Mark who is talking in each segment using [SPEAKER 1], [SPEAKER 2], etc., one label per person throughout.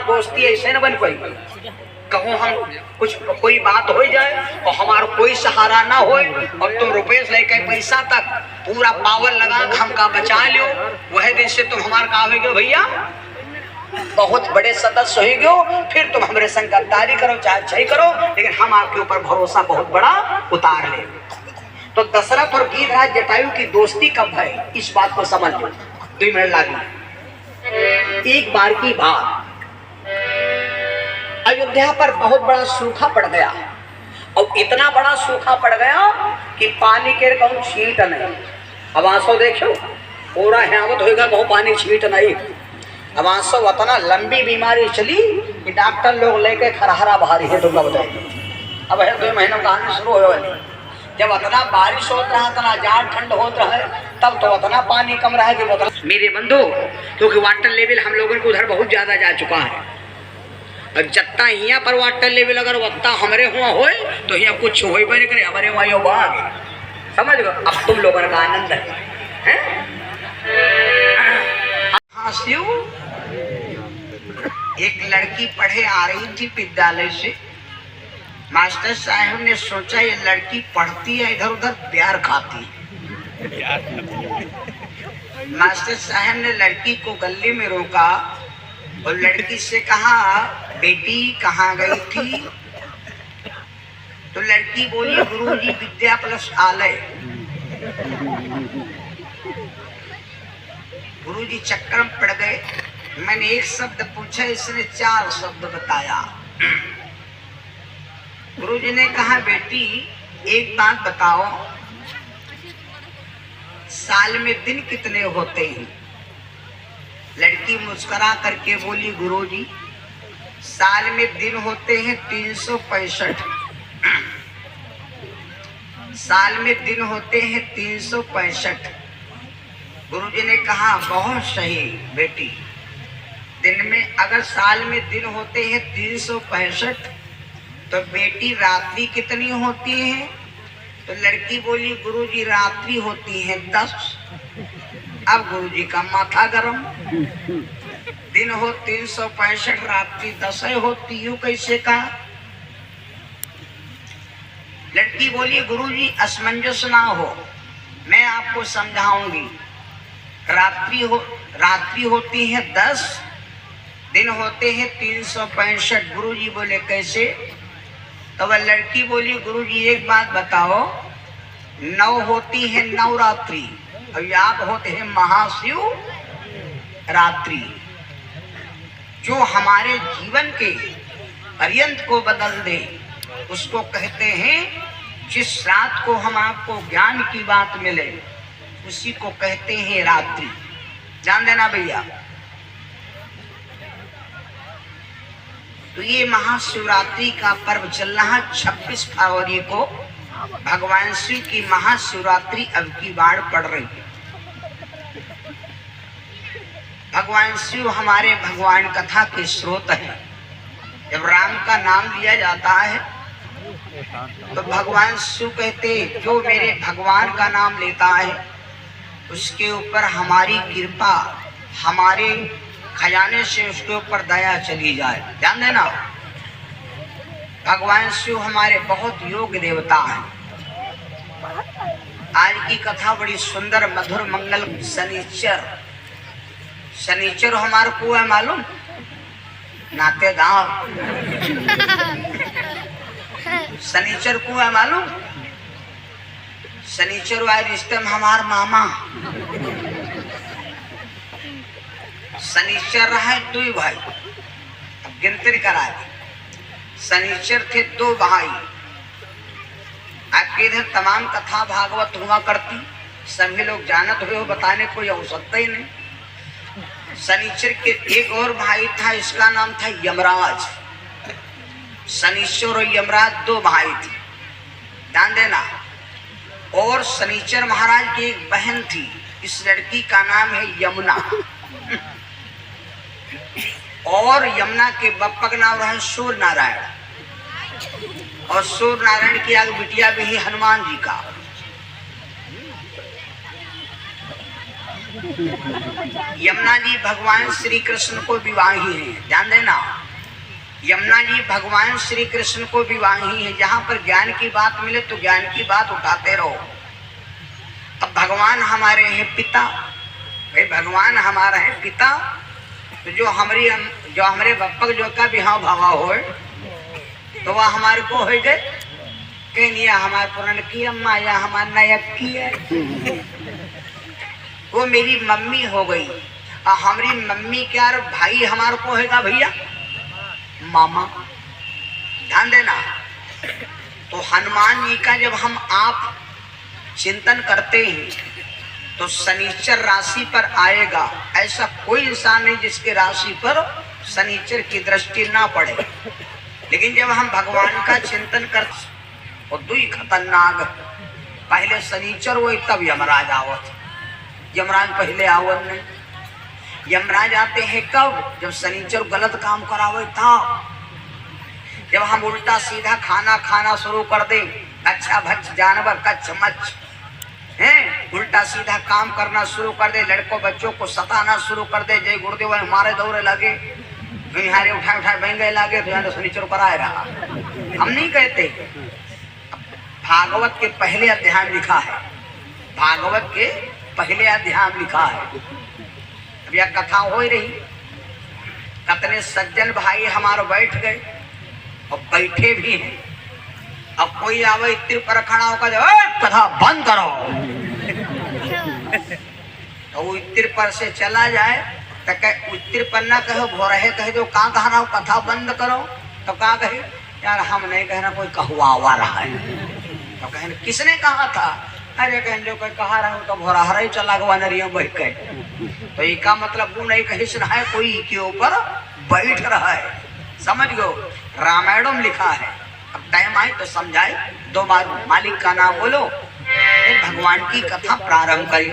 [SPEAKER 1] दोस्ती ऐसे न बन पाई। कहो हम कुछ कोई बात हो जाए और हमारा कोई सहारा ना हो और तुम रुपये लेके पैसा तक पूरा पावर लगा हमका बचा लो, वह दिन से तुम हमारा का हो गए भैया बहुत बड़े सदस्य हो गयो, फिर तुम हमारे संग गद्दारी करो चाहे अच्छाई करो, लेकिन हम आपके ऊपर भरोसा बहुत बड़ा उतार ले। तो दशरथ और गीधराज जटायु की दोस्ती कब है इस बात को समझ लो। 2 मिनट लगे। एक बार की बात, अयोध्या पर बहुत बड़ा सूखा पड़ गया और इतना बड़ा सूखा पड़ गया कि पानी के कहूँ छींट नहीं। अब आंसू देखो पूरा हियावत होगा कहूँ पानी छींट नहीं। अब आंसू इतना लंबी बीमारी चली कि डॉक्टर लोग लेके खरहरा भारी है। तुमको बताइए अब है 2 महीनों का आने शुरू हो गया। जब इतना बारिश होता रहा इतना जाड़ ठंड होता है तब तो इतना पानी कम रहा कि मेरे बंधु क्योंकि वाटर लेवल हम लोगों को उधर बहुत ज्यादा जा चुका है। और जत्ता यहाँ पर वाटर लेवल अगर वत्ता हमारे हुआ हो तो यहाँ कुछ हो नहीं करे, हमारे वहाँ यो बाग समझ लो। अब तुम लोगों का आनंद है। हाँ शिव, एक लड़की पढ़े आ रही थी विद्यालय से। मास्टर साहब ने सोचा ये लड़की पढ़ती है इधर उधर प्यार खाती है। मास्टर साहब ने लड़की को गली में रोका और लड़की से कहा बेटी कहाँ गई थी? तो लड़की बोली गुरुजी विद्या प्लस आलय। गुरुजी चक्कर में पड़ गए। मैंने एक शब्द पूछा इसने 4 शब्द बताया। गुरुजी ने कहा बेटी एक बात बताओ, साल में दिन कितने होते हैं? लड़की मुस्कुरा करके बोली गुरुजी साल में दिन होते हैं 365। साल में दिन होते हैं 365। गुरुजी ने कहा बहुत सही बेटी, दिन में अगर साल में दिन होते हैं 365 तो बेटी रात्रि कितनी होती है? तो लड़की बोली गुरुजी रात्रि होती है 10। अब गुरुजी का माथा गरम, दिन हो 365 रात्रि 10 होती यूं कैसे कहा? लड़की बोली गुरुजी असमंजस ना हो, मैं आपको समझाऊंगी। रात्रि होती है 10, दिन होते हैं 365। गुरुजी बोले कैसे? तो वह लड़की बोली गुरुजी एक बात बताओ, 9 होती है नवरात्रि और याद होते हैं महाशिव रात्रि, जो हमारे जीवन के पर्यंत को बदल दे उसको कहते हैं। जिस रात को हम आपको ज्ञान की बात मिले उसी को कहते हैं रात्रि। जान देना भैया। तो ये महाशिवरात्रि का पर्व चल रहा है। 26 फरवरी को भगवान शिव की महाशिवरात्रि अब की बार पड़ रही है। भगवान शिव हमारे भगवान कथा के स्रोत हैं। जब राम का नाम लिया जाता है तो भगवान शिव कहते जो मेरे भगवान का नाम लेता है उसके ऊपर हमारी कृपा, हमारे खजाने से उसके ऊपर दया चली जाए। ध्यान देना, भगवान शिव हमारे बहुत योग्य देवता हैं। आज की कथा बड़ी सुंदर मधुर मंगल। शनिचर हमारे को है मालूम, नातेदार। शनिचर को है मालूम, शनिचर वाले रिश्ते में हमार मामा। शनिचर रहे 2 भाई, अब गिनती करा दी। शनिचर थे 2 भाई। आपके इधर तमाम कथा भागवत हुआ करती, सभी लोग जानत हुए हो, बताने कोई आवश्यकता ही नहीं। शनिचर के एक और भाई था, इसका नाम था यमराज। शनिश्चर और यमराज 2 भाई थे। ध्यान देना। और शनिचर महाराज की एक बहन थी, इस लड़की का नाम है यमुना। और यमुना के बप्पा का नाम रहा सूर्य नारायण। और सूर्य नारायण की आगे बिटिया भी है हनुमान जी का। यमुना जी भगवान श्री कृष्ण को विवाही हैं, ध्यान देना। यमुना जी भगवान श्री कृष्ण को विवाही हैं। जहाँ पर ज्ञान की बात मिले तो ज्ञान की बात उठाते रहो। अब भगवान हमारे हैं पिता, भाई भगवान हमारा है पिता, तो जो हमारे बप्पक जो का बिहाव भावा हो तो वह हमारे को हो गए कहीं नहीं, हमारे पुरान की अम्मा या हमारे नायक की है, वो मेरी मम्मी हो गई। और हमारी मम्मी क्या भाई हमारे को होगा भैया मामा, ध्यान देना। तो हनुमान जी का जब हम आप चिंतन करते हैं तो शनिचर राशि पर आएगा। ऐसा कोई इंसान नहीं जिसके राशि पर शनिचर की दृष्टि ना पड़े। लेकिन जब हम भगवान का चिंतन करते और दुई खतरनाक, पहले शनिचर वो तब यमराज आवत, यमराज पहले आवत नहीं। यमराज आते हैं कब? जब शनिचर गलत काम करावे था, जब हम उल्टा सीधा खाना शुरू कर दे, अच्छा भच जानवर कच्छ मच्छ हैं, उल्टा सीधा काम करना शुरू कर दे, लड़कों बच्चों को सताना शुरू कर दे, जय गुरुदेव हमारे दौरे लगे, बिहारे उठाए बहन गए लागे, तो शनिचर कराए रहा। हम नहीं कहते। भागवत के पहले अध्याय में लिखा है, भागवत के पहले अध्याय में लिखा है। अब यह कथा हो ही रही, कितने सज्जन भाई हमारे बैठ गए और बैठे भी हैं। अब कोई आवे इत्र पर खड़ा होकर कथा बंद करो, तो वो इत्र पर से चला जाए तो इत्र पर ना कहो भोरहे कह दो कहाँ कह रहा हो कथा बंद करो, तो कहाँ कहे यार हम नहीं कहना, कोई कहुआ रहा है। तो कहने किसने कहा था? अरे कहने जो कोई कहा रहा हूँ तो भोरहरा ही चला गवा नरिया बैठ गए। तो इसका मतलब वो नहीं कही सुना है, कोई के ऊपर बैठ रहा है। समझ गो, रामायण में लिखा है। अब टाइम आए तो समझाए, दो बार मालिक का नाम बोलो, फिर भगवान की कथा प्रारंभ करी।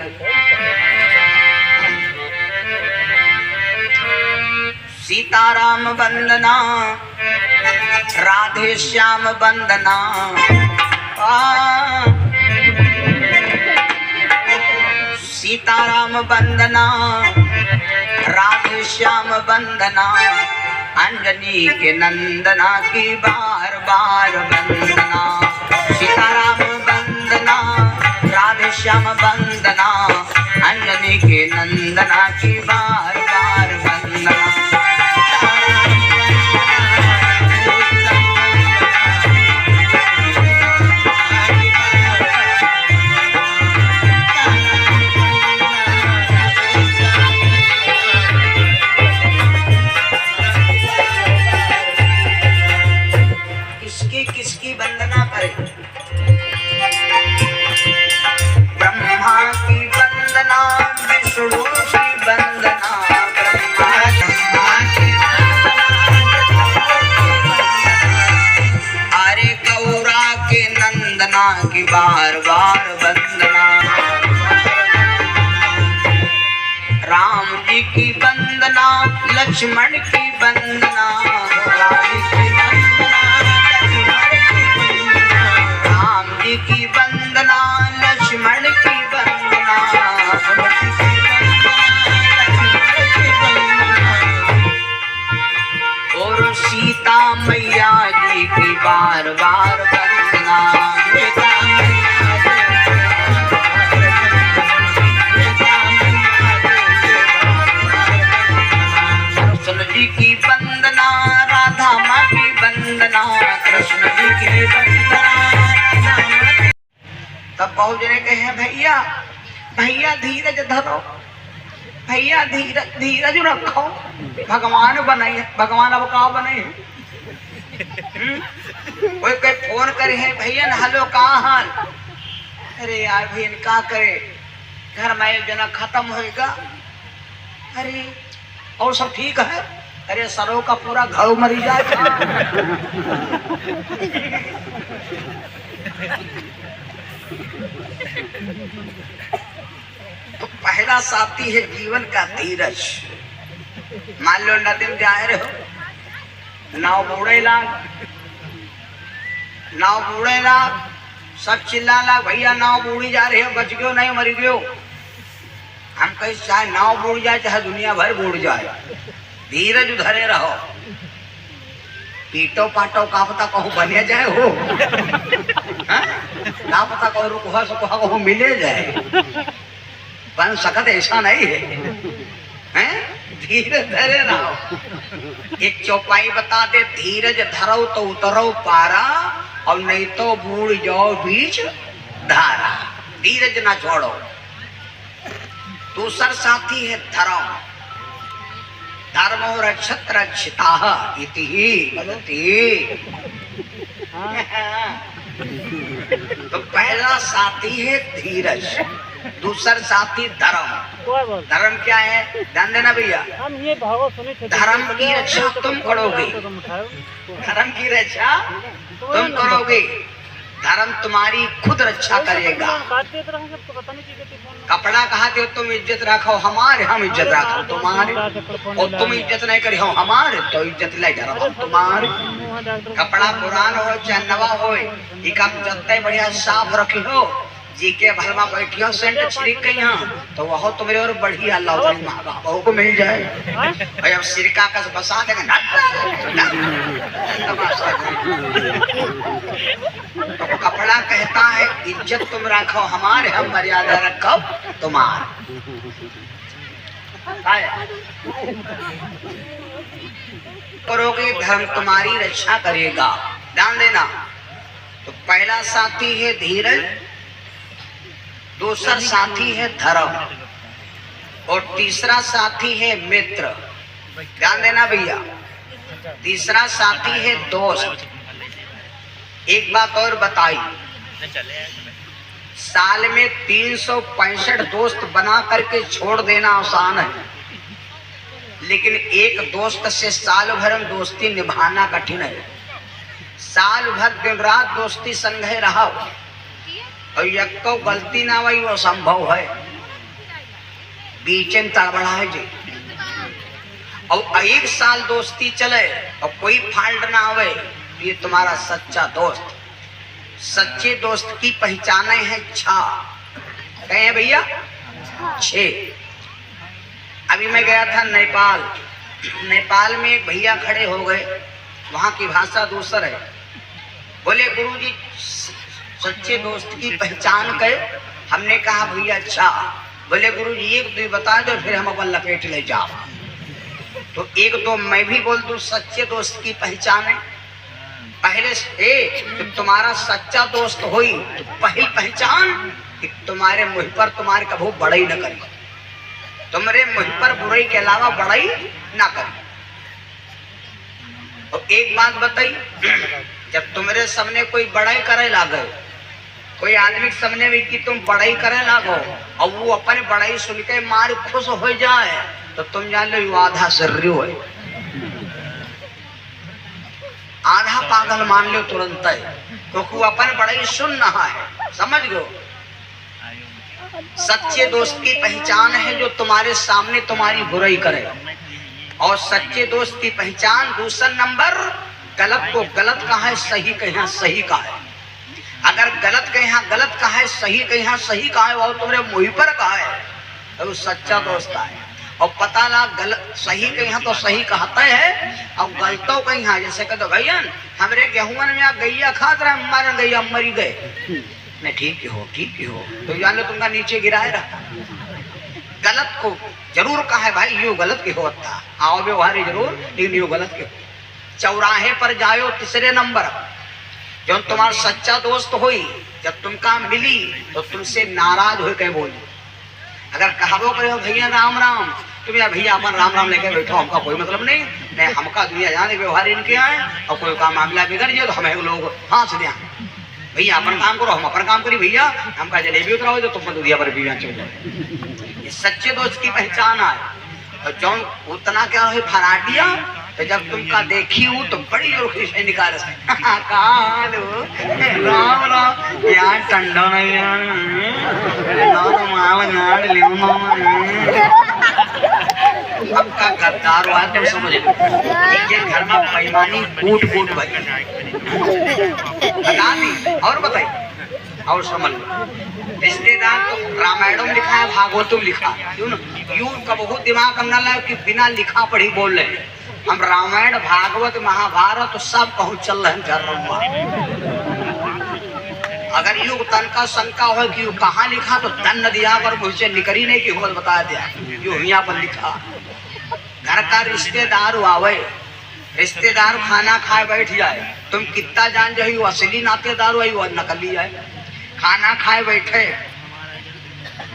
[SPEAKER 1] सीताराम वंदना, राधे श्याम वंदना, सीताराम वंदना, राधे श्याम वंदना, अंजनी के नंदना की बार बार वंदना। सीताराम वंदना, राधे श्याम वंदना, अंजनी के नंदना की बार बार वंदना। किसकी वंदना करे? ब्रह्मा की वंदना, विष्णु की वंदना, अरे गौरा के नंदना की बार बार वंदना। राम जी की वंदना, लक्ष्मण की वंदना, की वंदना, लक्ष्मण की वंदना, और सीता मैया जी की बार बार वंदना। कृष्ण जी की वंदना, राधा माँ की वंदना, कृष्ण जी की वंदना। तब बहुत जने कहे भैया भैया धीरज धरो, भैया धीरज रखो, भगवान बनाए, भगवान अब का बने। कोई फोन करे है भैया हेलो कहाँ हाल? अरे यार भैया क्या करे, घर में जना खत्म होएगा। अरे और सब ठीक है? अरे सरों का पूरा घर मरी जाएगा। तो पहला साथी है जीवन का धीरज। मान लो नदी में जा रहे हो, नाव बूढ़े लाग सब चिल्ला लाग भैया नाव बूढ़ी जा रही है, बच गयो नहीं मर गयो। हम कहीं चाहे नाव बूढ़ जाए चाहे दुनिया भर बूढ़ जाए, धीरज धरे रहो। पीटो पाटो का पता कहूँ बने जाए हो, का पता कहूँ रुकवा सको कहूँ मिले जाए, बन सकत ऐसा नहीं है, हैं? धीरज धरे रहो। एक चौपाई बता दे, धीरज धरो तो उतरो पारा और नहीं तो बूढ़ जाओ बीच धारा। धीरज ना छोड़ो। दूसरा साथी है धर्म। धर्मो रक्षत रक्षिताः इति वदति। तो पहला साथी है धीरज, दूसरा साथी धर्म। धर्म क्या है? ध्यान देना भैया, धर्म की रक्षा तुम करोगे, धर्म की रक्षा तुम करोगे, धर्म तुम्हारी खुद रक्षा करेगा। कपड़ा कहा दे तुम इज्जत रखो हमारे, हम इज्जत रखो तुम्हारे, और तुम इज्जत नहीं करी हो हमारे तो इज्जत ले धर्म तुम्हारे। कपड़ा पुरान हो चाहे नवा हो, इका जत्ते बढ़िया साफ रखी हो, जी के भरमा बैठियो सेंट छिड़क के यहाँ तो वह तुम्हारे और बढ़िया लौटरी महंगा बहू को मिल जाए। भाई अब सिरका कस बसा देगा तो कपड़ा कहता है इज्जत तुम रखो हमारे, हम मर्यादा रखो तुम्हारे। करोगे धर्म तुम्हारी रक्षा करेगा। ध्यान देना। तो पहला साथी है धीरज, दूसरा साथी है धर्म, और तीसरा साथी है मित्र। ध्यान देना भैया, तीसरा साथी है दोस्त। एक बात और बताई, साल में 365 दोस्त बना करके छोड़ देना आसान है, लेकिन एक दोस्त से साल भर में दोस्ती निभाना कठिन है। साल भर दिन रात दोस्ती संगे रहो और एक तो गलती ना हुई वो संभव है, बीच में तड़बड़ा है जी। और एक साल दोस्ती चले और कोई फाल्ट ना आवे, ये तुम्हारा सच्चा दोस्त। सच्चे दोस्त की पहचाने हैं 6। कहे भैया 6। अभी मैं गया था नेपाल, नेपाल में एक भैया खड़े हो गए, वहां की भाषा दूसर है। बोले गुरुजी सच्चे दोस्त की पहचान करे। हमने कहा भैया अच्छा। बोले गुरुजी एक दो बता दो फिर हम अपन लपेट ले जाओ। तो एक दो मैं भी बोल दूं सच्चे दोस्त की पहचान है। पहले जब तुम्हारा सच्चा दोस्त होई तो पहली पहचान कि तुम्हारे मुंह पर तुम्हारे कभू बड़ाई न करे, तुम्हारे मुंह पर बुराई के अलावा बड़ाई ना करे। और एक बात बताई, जब तुम्हारे सामने कोई बड़ाई करे लागे, कोई आदमी के सामने भी कि तुम बड़ाई करे लागो और वो अपने बड़ाई सुन के मार खुश हो जाए तो तुम जान लो आधा सर्री हो, आधा पागल मान लो तुरंत, क्योंकि वो अपन बड़ाई सुन रहा है। समझ लो, सच्चे दोस्त की पहचान है जो तुम्हारे सामने तुम्हारी बुराई करे, और सच्चे दोस्त की पहचान दूसरा नंबर गलत को गलत कहा है, सही कहा सही कहा है। अगर गलत कहा गलत कहा है, सही कहा सही कहा है, वो तुम्हारे मुंह पर कहा है तो वो सच्चा दोस्त है। और पता ना गलत सही कहा तो सही कहता है और गलतों कहा, जैसे कहते भैया हमारे गेहूं में गैया खात रहे, हमारे गैया मरी गए, नहीं ठीक ही हो तो जान लो तुमका नीचे गिराए रहा। गलत को जरूर कहा है भाई यो गलत के होता, आओ व्यवहार जरूर, लेकिन यो गलत के। चौराहे पर जाओ तीसरे नंबर, जब तुम्हारा सच्चा दोस्त हुई जब तुमका मिली तो तुमसे नाराज हो के बोली। अगर कहावो करे भैया राम राम, तुम या भैया अपन राम राम लेके बैठो, हमका कोई मतलब नहीं, हमका दुनिया जाने व्यवहार इनके आए और कोई का मामला बिगड़ जाए तो हमें लोग हाँ से भैया अपन काम करो, हम अपन काम करी, भैया हमका जलेबी उतराओ जो तुम दुनिया पर भी चल जाए। ये सच्चे दोस्त की पहचान है। और जौन उतना क्या है फराटिया, तो जब तुमका देखी हूँ तो बड़ी जोर खुशी से निकाल राम राम यार ठंडा नहीं सबका गद्दार हुआ तुम समझ ये घर में बेईमानी कूट कूट भरी बता दी। और बताइए और समझ रिश्तेदार तो रामायणों में लिखा है भागवत तुम लिखा क्यों ना यूं कबहू दिमाग हम ना लाए कि बिना लिखा पढ़ी बोल रहे हम रामायण भागवत महाभारत तो सब कहूँ चल रहे कर रहा अगर युग तन का शंका हो कि कहाँ लिखा तो तन दिया पर मुझसे निकरी नहीं कि बता दिया यू यहाँ पर लिखा घर का रिश्तेदार आवे रिश्तेदार खाना खाए बैठ जाए तुम कितना जान जाए वो असली नातेदार हुआ वो नकली है खाना खाए बैठे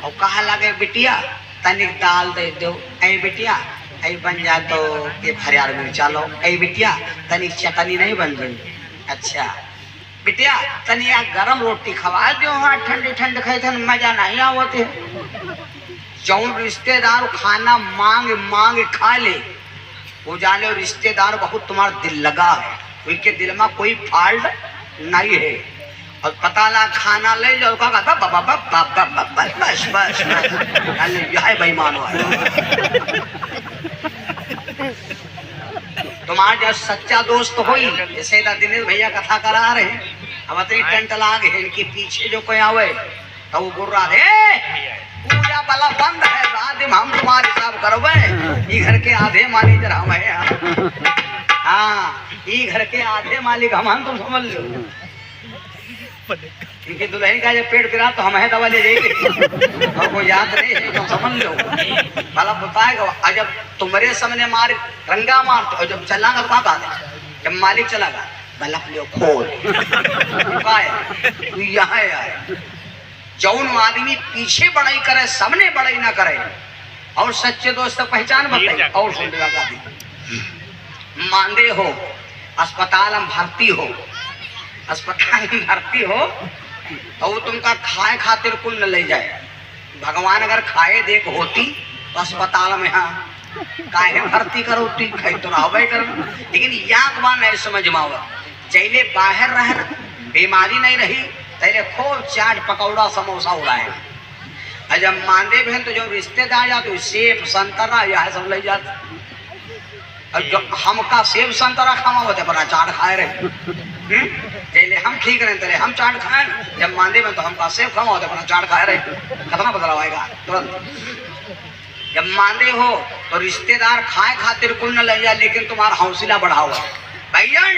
[SPEAKER 1] और कहा लगे बिटिया तनिक दाल दे दो ऐ बिटिया ऐ बन जा तो ये हरियार मिर्चा लो ऐ बिटिया तनिक चटनी नहीं बन गई अच्छा बिटिया तनिया गरम रोटी खवा दो हाँ ठंडी ठंड खाए थे मजा नहीं आवते जौन रिश्तेदार खाना मांग मांग खा ले वो जाने रिश्तेदार बहुत तुम्हारा दिल लगा है उनके दिल में कोई फॉल्ट नहीं है और पता ना खाना ले जाओ बस बस यह बेईमान हुआ तुम्हारा जब सच्चा दोस्त हो जैसे दिनेश भैया कथा करा रहे अब अतरी टंट लाग है इनके पीछे जो कोई आवे तो वो गुर्रा दे पूजा वाला बंद है आदिम हम तुम्हारे हिसाब करवे ये घर के आधे मालिक हम है हाँ ये घर के आधे मालिक हम तुम समझ लो इनकी दुल्हन का जब पेट गिरा तो हम है दवा ले जाएंगे और कोई याद नहीं है तो समझ लो भला बताएगा जब तुम्हारे सामने मार रंगा मारते और जब चलागा तो कहाँ जब मालिक चलागा बल्ब लो खोल तू यहाँ आए जौन आदमी पीछे बड़ाई करे सामने बड़ाई ना करे और सच्चे दोस्त पहचान बताइए और सुन मांदे हो अस्पताल में भर्ती हो अस्पताल में भर्ती हो और तुमका खाए खातिर कुल न ले जाए भगवान अगर खाए देख होती तो अस्पताल में हाँ काहे भर्ती करोती खाई तो रहबे कर लेकिन याद बात नहीं समझ में आवा जैले बाहर रह बीमारी नहीं रही तैले खूब चाट पकौड़ा समोसा उड़ाए जब मांदे बहन तो जो रिश्तेदार जाते सेब संतरा यह सब ले जाते और जो हमका सेब संतरा खावा होते पर चाट खाए रहे जैले हम ठीक रहे तेरे हम चाट खाए जब मांदे में तो हमका सेब खावा होते पर चाट खाए रहे कितना बदलाव आएगा तुरंत जब मांदे हो तो रिश्तेदार खाए खातिर कुल न ले जाए लेकिन तुम्हारा हौसला बढ़ाओ भैया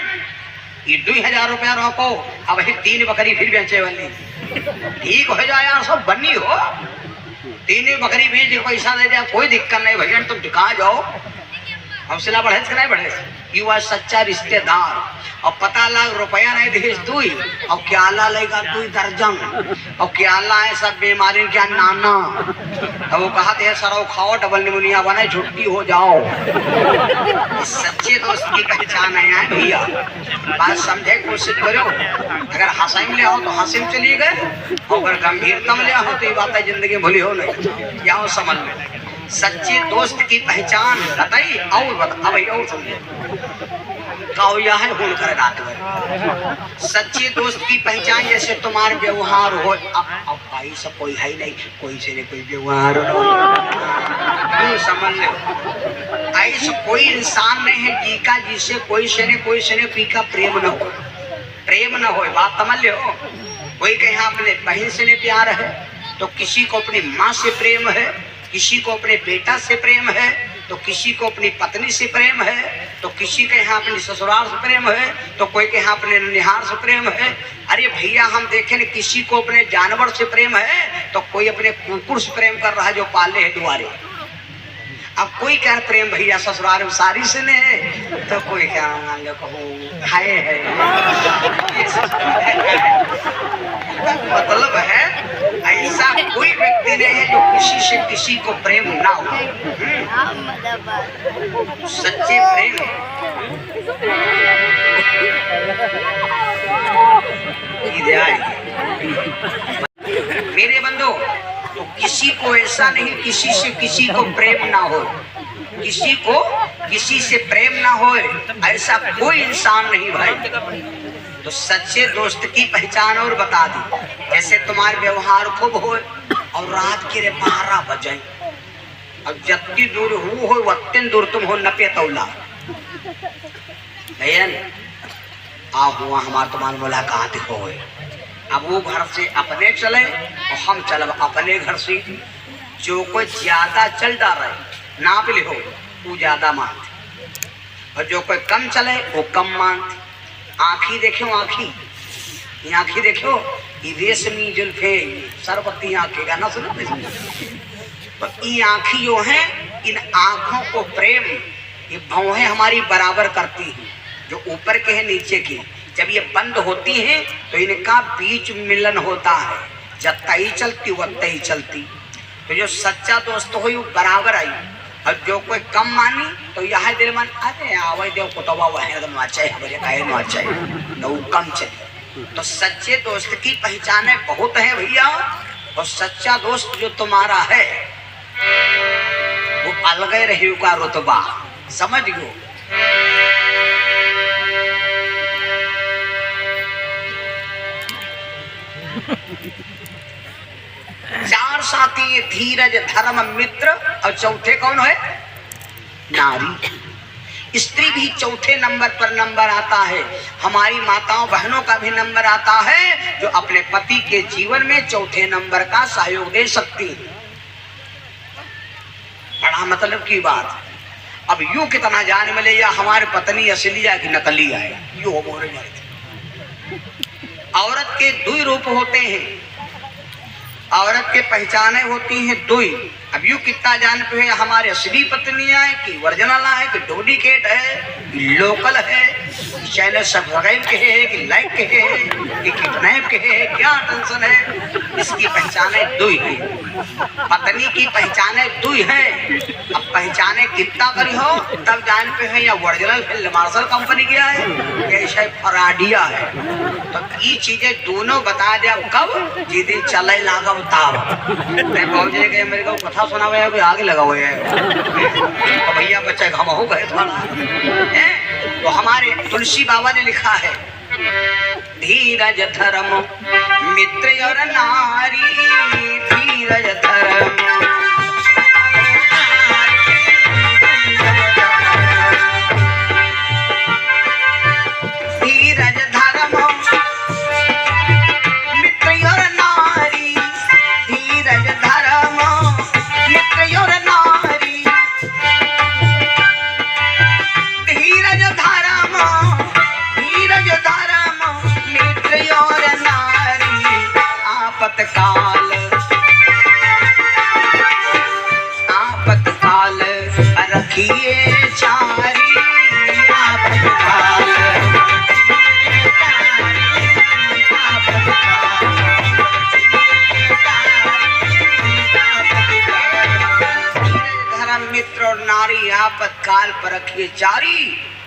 [SPEAKER 1] ये 2000 रुपया रोको अब 3 बकरी फिर बेचे वाली ठीक हो जाए यार सब बनी हो 3 बकरी बेच के पैसा दे दिया कोई दिक्कत नहीं भैया तुम दिखा जाओ हौसला बढ़े कि नहीं बढ़े यू आर सच्चा रिश्तेदार और पता लग रुपया नहीं भेज तू और क्या लेगा तू दर्जन और क्या है सब बीमारी क्या नाना तो वो कहा थे सर खाओ डबल निमोनिया बने छुट्टी हो जाओ सच्चे दोस्त की पहचान है भैया बात समझे कोशिश करो अगर हंसाई में ले आओ तो हंसी में चली गए और अगर गंभीरता में ले आओ तो ये बात है जिंदगी भूली हो नहीं यहाँ समझ में सच्चे दोस्त की पहचान बताइए और बता भाई और समझे कहो यह है होल कर रात में सच्चे दोस्त की पहचान जैसे तुम्हारे व्यवहार हो अब भाई सब कोई है नहीं कोई से नहीं कोई व्यवहार हो समझ लो ऐसा कोई इंसान नहीं है जी का जिससे कोई से नहीं पी का प्रेम न हो बात समझ लो कोई कहीं अपने बहन से नहीं प्यार है तो किसी को अपनी माँ से प्रेम है किसी को अपने बेटा से प्रेम है तो किसी को अपनी पत्नी से प्रेम है तो किसी के यहाँ अपनी ससुराल से प्रेम है तो कोई के यहाँ अपने निहार से प्रेम है अरे भैया हम देखें न किसी को अपने जानवर से प्रेम है तो कोई अपने कुकुर से प्रेम कर रहा है जो पाले है दुआरे अब कोई कह प्रेम भैया ससुराल में सारी से ने है तो कोई क्या खाए है मतलब है ऐसा कोई व्यक्ति नहीं है जो किसी से किसी को प्रेम ना हो सच्चे प्रेम मेरे बंधु तो किसी को ऐसा नहीं किसी से किसी को प्रेम ना हो किसी को किसी से प्रेम ना हो ऐसा कोई इंसान नहीं भाई तो सच्चे दोस्त की पहचान और बता दी जैसे तुम्हारे व्यवहार खूब हो और रात के 12 बजे अब जितनी दूर हो उतनी दूर तुम हो नपे तौला भैया आ हुआ हमार तुम्हारी मुलाकात हो अब वो घर से अपने चले और हम चलब अपने घर से। जो कोई ज्यादा चल जा रहे नाप लिहो वो ज्यादा मानते, और जो कोई कम चले वो कम मानते। आँखी देखो, आँखी देखो, ये रेशमी जुल्फे सरबती आँखें गाना सुनो। तो ये आँखी जो है, इन आँखों को प्रेम, ये भौहें हमारी बराबर करती हैं, जो ऊपर के हैं नीचे की। जब ये बंद होती हैं तो इनका बीच मिलन होता है, जब तई चलती वह तई चलती। तो जो सच्चा दोस्त हुई वो बराबर आई, और जो कोई कम मानी तो यह दिल मन अरे आवे देव कुतवा वह नाचे हमारे काहे नाचे तो वो कम चले। तो सच्चे दोस्त की पहचाने बहुत है भैया, और सच्चा दोस्त जो तुम्हारा है वो अलग रही का रुतबा, समझ गयो। चार साथी धीरज धर्म मित्र, और चौथे कौन है? नारी। स्त्री भी चौथे नंबर पर नंबर आता है। हमारी माताओं बहनों का भी नंबर आता है, जो अपने पति के जीवन में चौथे नंबर का सहयोग दे सकती है। बड़ा मतलब की बात। अब यूं कितना जान मिले या हमारी पत्नी असली है कि नकली है, यूं हो बोल रहे। औरत के दो रूप होते हैं, औरत के पहचाने होती हैं दो। अब यूं कितना जान पे है हमारे असली पत्नियां है कि ओरिजिनल है कि डुप्लीकेट है, लोकल है, चैनल सब्सक्राइब के है कि लाइक के है कि किडनैप के है, क्या टेंशन है। इसकी पहचाने दो है, पत्नी की पहचाने दो है। अब पहचाने कितना करी हो तब जान पे है या ओरिजिनल है मार्शल कंपनी किया है, कैसे फराडिया है। तो ये चीजें दोनों बता दिया कब जिस दिन चले लागब तब। मैं पहुंचे गए मेरे को कथा सुना हुआ है, कोई आगे लगा हुआ है तो भैया बच्चा हम हो गए थोड़ा। तो हमारे तुलसी बाबा ने लिखा है, धीरज धर्म मित्र और नारी, धीरज धर्म आपातकाल रखिए चारी, आपातकाल धर्म मित्र और नारी आपातकाल पर रखिए जारी।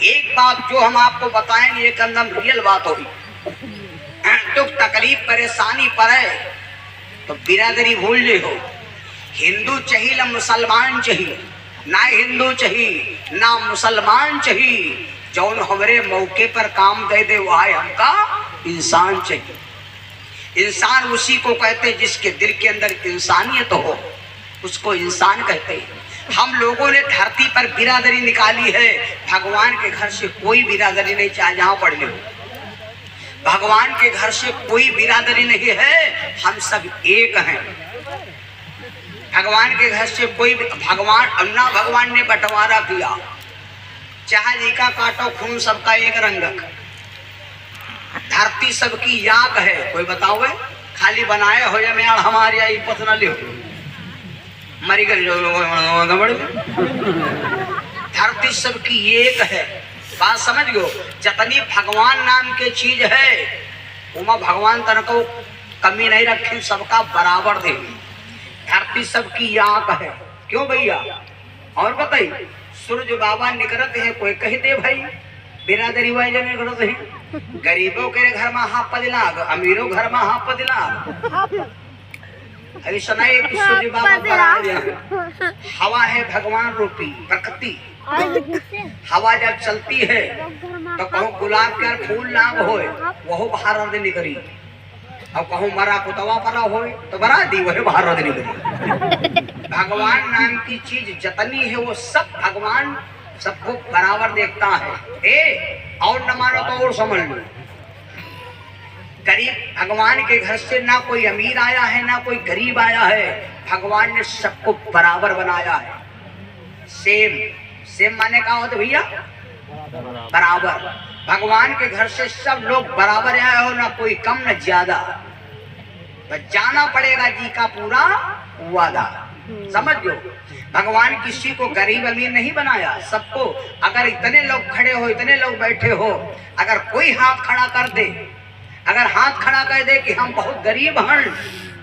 [SPEAKER 1] एक बात जो हम आपको बताएंगे ये एकदम रियल बात होगी। दुख तकलीफ परेशानी पर है तो बिरादरी भूल ले हो। हिंदू चाहिए ना मुसलमान चाहिए, ना हिंदू चाहिए ना मुसलमान चाहिए, जौन हमारे मौके पर काम दे दे वो आए, हमका इंसान चाहिए। इंसान उसी को कहते हैं जिसके दिल के अंदर इंसानियत हो, उसको इंसान कहते हैं। हम लोगों ने धरती पर बिरादरी निकाली है, भगवान के घर से कोई बिरादरी नहीं, चाहे जहां पढ़ ले। भगवान के घर से कोई बिरादरी नहीं है, हम सब एक हैं। भगवान के घर से कोई भगवान अन्ना भगवान ने बंटवारा किया, चाहे जी का काटो खून सबका एक रंगक। धरती सबकी याद है, कोई बताओ खाली बनाए हो या मैं हमारे आई पर्सनली हो मरी गई। धरती सबकी एक है, बात समझ गो। जितनी भगवान नाम के चीज है उमा भगवान तन को कमी नहीं रखे, सबका बराबर दे। धरती सबकी आंख है, क्यों भैया? और बताइए, सूरज बाबा निकलते हैं, कोई कह दे भाई बिरादरी वाले निकलते हैं। गरीबों के घर में हाथ पदिलाग, अमीरों घर में हाथ पदिलाग। ऐसा नहीं कि सूरज बाबा हवा है भगवान रूपी प्रकृति। हवा जब चलती है तो कहूँ गुलाब के फूल नाम हो वह बाहर निकली, और कहूँ मरा कुतवा परा हो तो बरा दी वही बाहर निकली। भगवान नाम की चीज जितनी है वो सब भगवान सबको बराबर देखता है। और न मानो तो और समझ लो, गरीब भगवान के घर से ना कोई अमीर आया है ना कोई गरीब आया है, भगवान ने सबको बराबर बनाया है। सेम सेम माने कहा होते भैया, बराबर। भगवान के घर से सब लोग बराबर आए हो, ना कोई कम न ज्यादा। तो जाना पड़ेगा जी का पूरा वादा, समझ लो। भगवान किसी को गरीब अमीर नहीं बनाया, सबको। अगर इतने लोग खड़े हो, इतने लोग बैठे हो, अगर कोई हाथ खड़ा कर दे, अगर हाथ खड़ा कर दे कि हम बहुत गरीब हैं,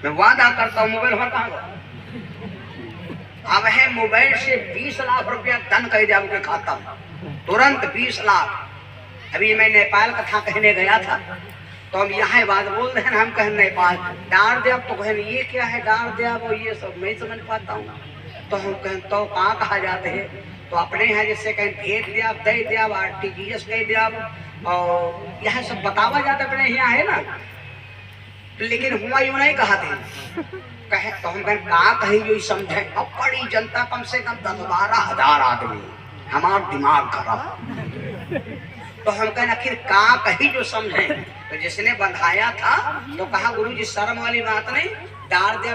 [SPEAKER 1] मैं वादा करता हूँ मोबाइल हमारा कहाँ गया? अब है मोबाइल से 20 लाख रुपया धन कह दिया उनके खाता में, तुरंत 20 लाख। अभी मैं नेपाल कथा कहने गया था, तो हम यहाँ बात बोल रहे हैं, हम कहें नेपाल डार दे, तो कहें ये क्या है डार दे, वो ये सब नहीं समझ पाता हूँ। तो हम कहें तो कहाँ कहा जाते हैं, तो अपने यहाँ जैसे कहें भेज दिया, दे दिया, RTGS दे दिया, और यह सब बतावा जाता अपने यहाँ है ना। लेकिन हुआ यूँ नहीं कहा थे, कहे तो हम कहें कहाँ कहीं जो समझे। अब बड़ी जनता, कम से कम 10-12 हजार आदमी, हमारा दिमाग खराब। तो हम कहें आखिर कहाँ कहीं जो समझे। तो जिसने बंधाया था तो कहा गुरु जी शर्म वाली बात नहीं, डार दे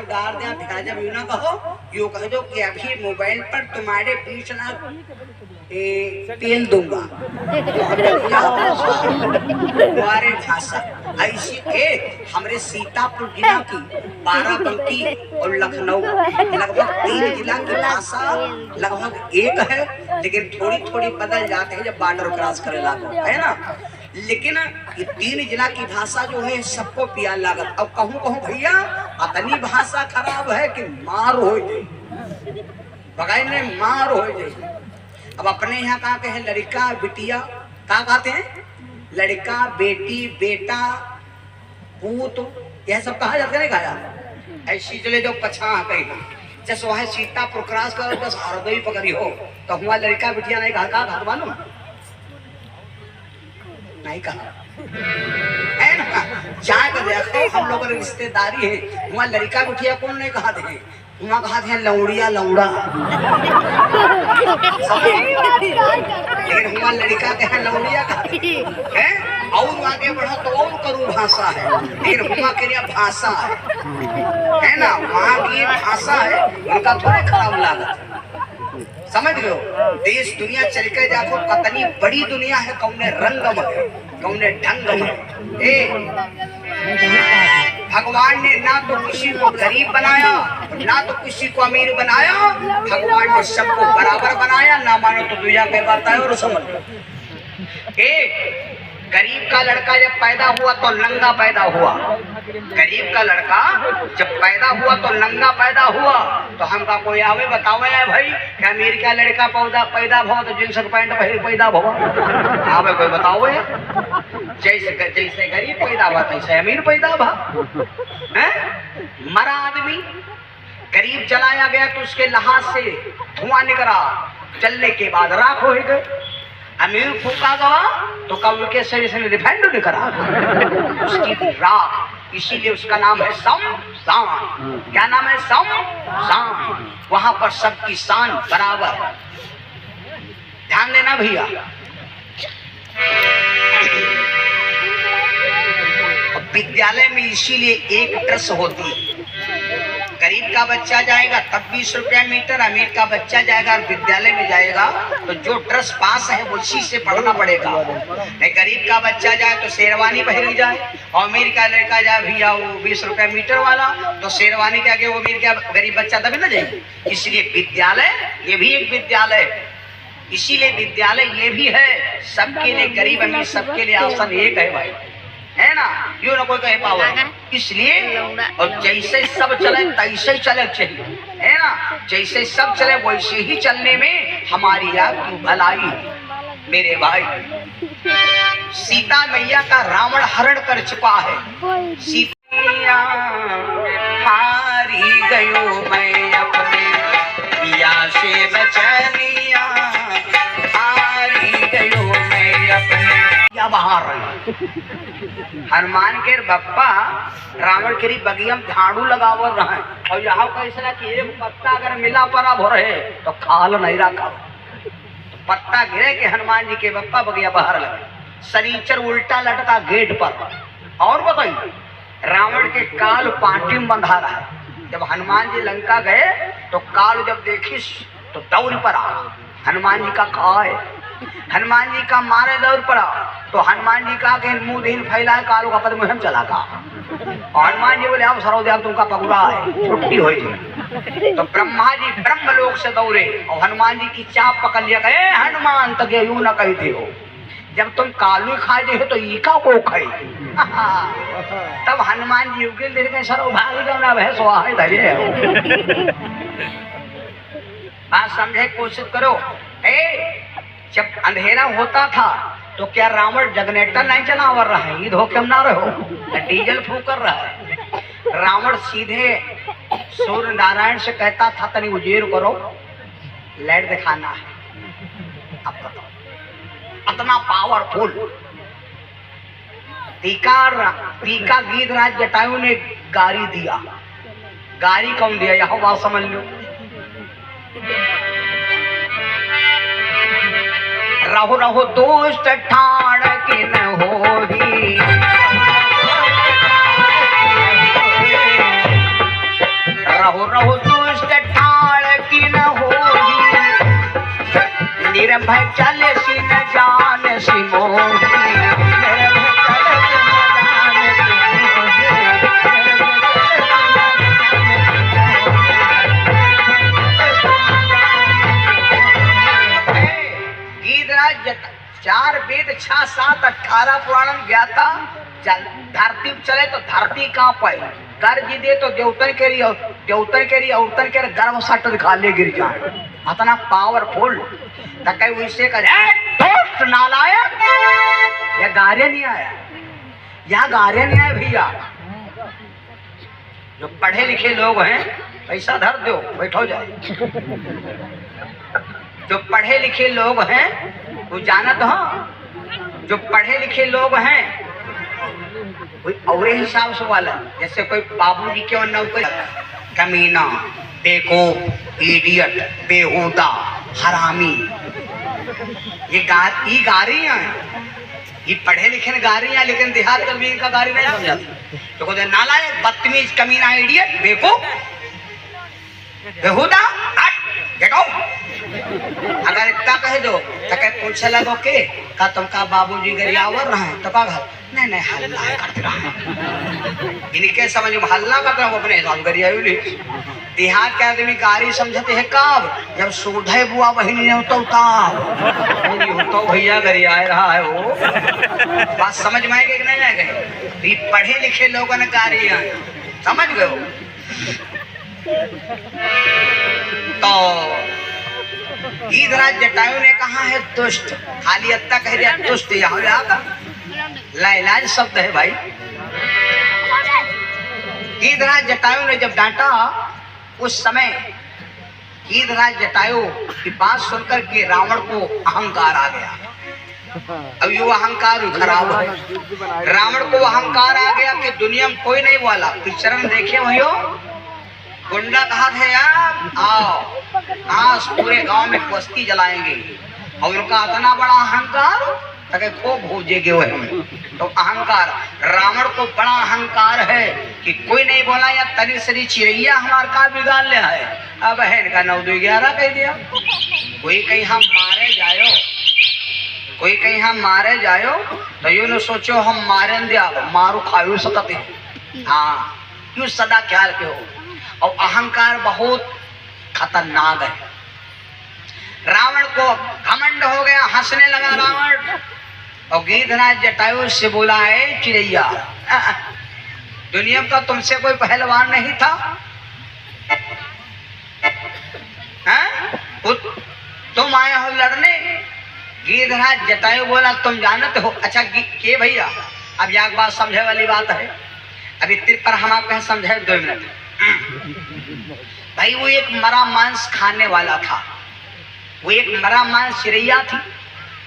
[SPEAKER 1] दिखा जब यूँ ना कहो, यूँ कह दो कि अभी मोबाइल पर तुम्हारे 20 लाख तेल दूंगा। तुम्हारे भाषा ऐसी थे। हमारे सीतापुर जिला की, बाराबंकी और लखनऊ लगभग 3 जिला की भाषा लगभग एक है, लेकिन थोड़ी थोड़ी बदल जाते हैं जब बॉर्डर क्रॉस करे लागो, है ना। लेकिन ये 3 जिला की भाषा जो है सबको पिया लागत। अब कहूँ भैया अपनी भाषा खराब है कि मार हो जाए, बगाई ने मार हो जाए। अब अपने यहाँ कहा के हैं लड़का बिटिया, कहा कहते हैं लड़का बेटी बेटा पूत, यह सब कहा जाता है नहीं कहा। ऐसी चले जो पछा कहीं जैसे वह सीतापुर क्रॉस कर बस हरदोई पकड़ी हो, तो हुआ लड़का बिटिया नहीं कहा मालूम नहीं कहा है ना। जाकर देखो हम लोग रिश्तेदारी है, वहाँ लड़का बिटिया कौन नहीं कहा थे, वहाँ कहा थे लौड़िया लौड़ा। लेकिन वहाँ लड़का के हैं लौड़िया है। और आगे बढ़ो तो और करूँ भाषा है, लेकिन वहाँ के लिए भाषा है ना, वहाँ की भाषा है, उनका थोड़ा खराब लागत। समझ लो, देश दुनिया चल के जाको कतनी बड़ी दुनिया है, कौने रंग में कौने ढंग में। भगवान ने ना तो किसी को गरीब बनाया ना तो किसी को अमीर बनाया, भगवान ने सबको बराबर बनाया। ना मानो तो दुनिया के बात है और समझ लो। गरीब का लड़का जब पैदा हुआ तो नंगा पैदा हुआ, गरीब का लड़का जब पैदा हुआ तो नंगा पैदा हुआ। तो हमका कोई आवे बतावे है भाई क्या अमीर का लड़का पैदा हुआ तो जींस पैंट पैदा हुआ, आवे कोई बतावे। जैसे जैसे गरीब पैदा हुआ तैसे अमीर पैदा हुआ है। मरा आदमी गरीब जलाया गया तो उसके लहाज से धुआं निकला, जलने के बाद राख हो गए। अमीर फूका गवा तो कब के शरीर से रिफाइंड नहीं करा उसकी राख, इसीलिए उसका नाम है शमशान। क्या नाम है? शमशान। वहां पर सबकी शान बराबर। ध्यान देना भैया। विद्यालय में इसीलिए एक ड्रेस होती है। गरीब का बच्चा जाएगा तब 20 रुपया मीटर, अमीर का बच्चा जाएगा और विद्यालय में जाएगा तो जो ड्रेस पास है उसी से पढ़ना पड़ेगा। नहीं गरीब का बच्चा जाए तो शेरवानी पहन जाए, और अमीर का लड़का जाए भैया वो 20 रुपया मीटर वाला, तो शेरवानी के आगे वो अमीर का गरीब बच्चा तभी ना जाए। इसलिए विद्यालय ये भी एक विद्यालय, इसीलिए विद्यालय ये भी है सबके लिए, गरीब अमीर सबके लिए आसन एक है भाई, है ना। यूँ ना कोई कहे पाओ, इसलिए और जैसे सब चले तैसे ही चले चाहिए, है ना। जैसे सब चले वैसे ही चलने में हमारी आपकी भलाई। मेरे भाई सीता मैया का रावण हरण कर चुका है। सीता हारी गयो मैं अपने पिया से बचनिया, हारी गयो मैं अपने या बाहर रही। हनुमान के बप्पा रावण के बगियम झाड़ू लगावर रहे, और यहाँ कैसे ना कि एक पत्ता अगर मिला परा भो रहे तो खाल नहीं रखा, तो पत्ता गिरे के हनुमान जी के बप्पा बगिया बाहर लगे। शनीचर उल्टा लटका गेट पर, और बताइए, रावण के काल पाटी में बंधा रहा है। जब हनुमान जी लंका गए तो काल जब देखी तो दौड़ पड़ा। हनुमान जी का खाए, हनुमान जी का मारे दौड़ पड़ा तो हनुमान जी का के मुंह दिन फैलाए कालू का पद मुहिम चला का। और हनुमान जी बोले अब सरोदेव तुमका पगुड़ा है, छुट्टी हो जाए। तो ब्रह्मा जी ब्रह्मलोक से दौड़े और हनुमान जी की चाप पकड़ लिया, गए हनुमान तक यूं न कहते हो, जब तुम कालू खा दे हो तो ईका को खाई। तब हनुमान जी उके देख के सरो भाग जाना वह स्वाहा धरे बात समझे कोशिश करो। जब अंधेरा होता था तो क्या रावण जनरेटर नहीं चलावर रहा है, धोखे में ना रहो, डीजल फूक कर रहा है। रावण सीधे सूर्य नारायण से कहता था तनी उजेर करो, लाइट दिखाना है। अब बताओ, इतना पावरफुल टीका गीधराज जटायु ने गारी दिया। गारी कौन दिया, यह बात समझ लो। रहो रहो दुष्ट ठाड़ के न होरी, रहो रहो दुष्ट ठाड़ की न होरी, निर्भय चले सी न जान सी मोही। चार वेद 6 7 18 पुराण ज्ञाता, धरती चले तो धरती कहाँ पाई, गर्ज दे तो देवतन के लिए औरतन के गर्भ सट दिखा ले गिर जाए। इतना पावरफुल तक वैसे दोस्त नालायक, यह गारे नहीं आया, यह गारे नहीं आया भैया। जो पढ़े लिखे लोग हैं पैसा धर दो बैठो जाए। जो पढ़े लिखे लोग हैं वो जानत हो, जो पढ़े लिखे लोग हैं कोई और हिसाब से वाला, जैसे कोई बाबूजी के नौकरी, कमीना, देखो, इडियट, बेहुदा, हरामी, ये गारियां हैं। ये पढ़े लिखे गारियां, लेकिन देहात कभी इनका गारी नहीं समझाती। तो कहते नालायक, बदतमीज, कमीना, इडियट, बेवकूफ, बेहुदा, देखो। अगर इतना कह दो तो कह पूछे लगो के का तुमका बाबूजी गरियावर रहे तो का नहीं नहीं हल्ला करते रहे। इनके समझ में हल्ला करते रहो, अपने हिसाब गरियायु नहीं। देहात के आदमी गारी समझते हैं कब, जब सूधे बुआ बहिनी ने तो भैया गरियाए रहा है वो। बात समझ में आएगी कि नहीं आएगी? पढ़े लिखे लोगों ने गारी समझ गए। तो गीधराज जटायु ने कहा है दुष्ट, खाली अत्ता कह दिया दुष्ट, यहाँ लाइलाज शब्द है भाई। गीधराज जटायु ने जब डांटा, उस समय गीधराज जटायु की बात सुनकर के रावण को अहंकार आ गया। अब ये अहंकार खराब है। रावण को अहंकार आ गया कि दुनिया में कोई नहीं बोला। पिक्चर में देखे भैया, गुंडा कहा थे आओ आज पूरे गांव में बस्ती जलाएंगे, और उनका इतना बड़ा अहंकार तक खूब भूजेगे वो हम। तो अहंकार, रावण को बड़ा अहंकार है कि कोई नहीं बोला, या तनी सरी चिड़ैया हमारे का बिगाड़ ले है। अब है इनका 9 2 11 कह दिया। कोई कहीं हम मारे जायो, कोई कहीं हम मारे जायो तो यूं न सोचो हम मारे दिया मारू खायु सकते। हाँ, क्यों सदा ख्याल के हो। और अहंकार बहुत खतरनाक है। रावण को घमंड हो गया, हंसने लगा रावण। और गीधराज जटायु से बोला है चिड़ैया, दुनिया का तुमसे कोई पहलवान नहीं था? तुम आए हो लड़ने? गीधराज जटायु बोला तुम जानते हो? अच्छा के भैया, अब यह बात समझे वाली बात है। अभी तिर पर हम आपको समझे 2 मिनट। भाई वो एक मरा मांस खाने वाला था, वो एक मरा मांस चिड़ैया थी।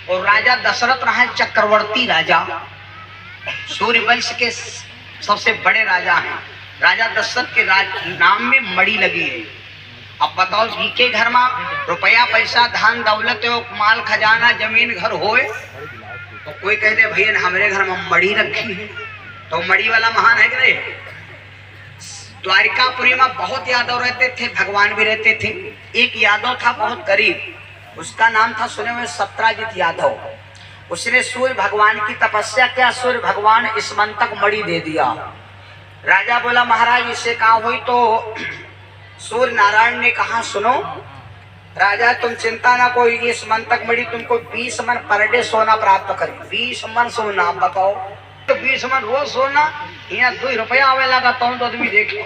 [SPEAKER 1] और राजा दशरथ रहा चक्रवर्ती राजा, सूर्यवंश के सबसे बड़े राजा हैं। राजा दशरथ के नाम में मड़ी लगी है। अब बताओ, जी के घर में रुपया पैसा धन दौलत हो, माल खजाना जमीन घर होए तो कोई कहते भैया हमारे घर में मड़ी रखी है। तो मड़ी वाला महान है कि नहीं? द्वारिकापुरी में बहुत यादव रहते थे, भगवान भी रहते थे। एक यादव था बहुत गरीब, उसका नाम था सुने हुए सत्राजित यादव। उसने सूर्य भगवान की तपस्या किया, सूर्य भगवान इस मन तक मड़ी दे दिया। राजा बोला महाराज इससे कहा हुई, तो सूर्य नारायण ने कहा सुनो राजा तुम चिंता ना कोई, इस मन तक मड़ी तुमको 20 मन पर डे सोना प्राप्त करे। 20 मन सोना, आप बताओ तो 20 मन रोज सोना, यहाँ 2 रुपया आवे लगा तो आदमी देखे।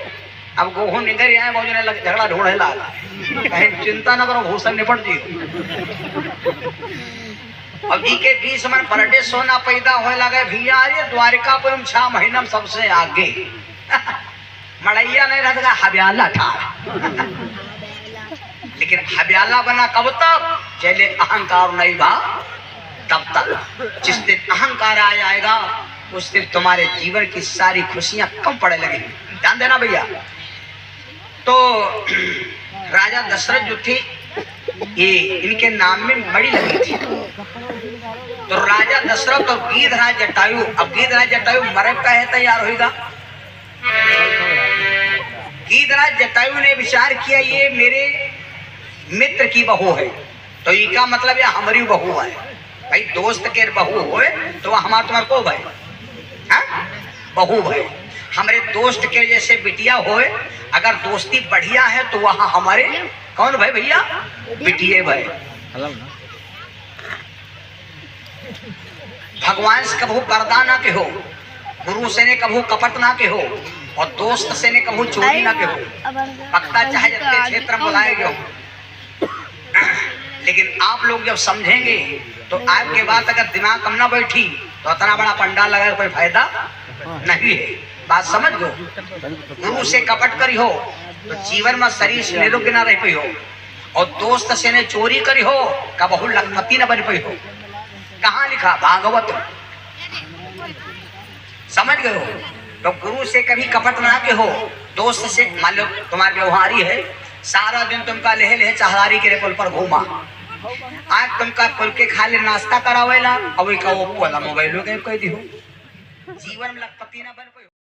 [SPEAKER 1] अब गोहू निगर आए बहुजने लग झगड़ा ढूंढे लगा, कहीं चिंता ना करो भूषण निपट जी। अब ई के 20 मन पर डे सोना पैदा होए लगे भैया। अरे द्वारिका पर 6 महीना में सबसे आगे मड़ैया नहीं रहता, हब्याला था। लेकिन हब्याला बना कब तक? चले अहंकार नहीं बा तब तक। जिस दिन अहंकार आ जाएगा उस दिन तुम्हारे जीवन की सारी खुशियां कम पड़ने लगेंगी। ध्यान देना भैया। तो राजा दशरथ जो थे ये इनके नाम में मड़ी लगी थी। तो राजा दशरथ और गीधराज जटायु, अब गीधराज जटायु मरब का है तैयार होगा। गीधराज जटायु ने विचार किया ये मेरे मित्र की बहू है, तो इसका मतलब ये हमारी बहू है। भाई दोस्त के बहू होए तो हमारा तुम्हारे को भाई बहू भाई, हमारे दोस्त के जैसे बिटिया होए, अगर दोस्ती बढ़िया है तो वहाँ हमारे कौन भाई भैया बिटिया भाई। भगवान से कभू पर्दा ना के हो, गुरु से ने कभू कपट ना के हो, और दोस्त से ने कभू चोरी ना के हो। पक्का चाहे जितने क्षेत्र में बुलाए गए हो, लेकिन आप लोग जब समझेंगे तो आपके बात अगर दिमाग कम ना बैठी तो इतना बड़ा पंडाल लगा कोई फायदा नहीं है। बात समझ गो। गुरु से कपट करी हो तो जीवन में शरीर से निरोग ना रह पी हो, और दोस्त से ने चोरी करी हो का बहु लखपति न बन पी हो। कहाँ लिखा? भागवत। समझ गए हो? तो गुरु से कभी कपट ना के हो, दोस्त से मान लो तुम्हारे व्यवहारी है, सारा दिन तुमका लेहे लेहे चाहदारी के पुल पर घूमा, आज तुमका पुल के खाली नाश्ता करावेला, अब वो मोबाइल कह दी हो, जीवन में लखपति ना बन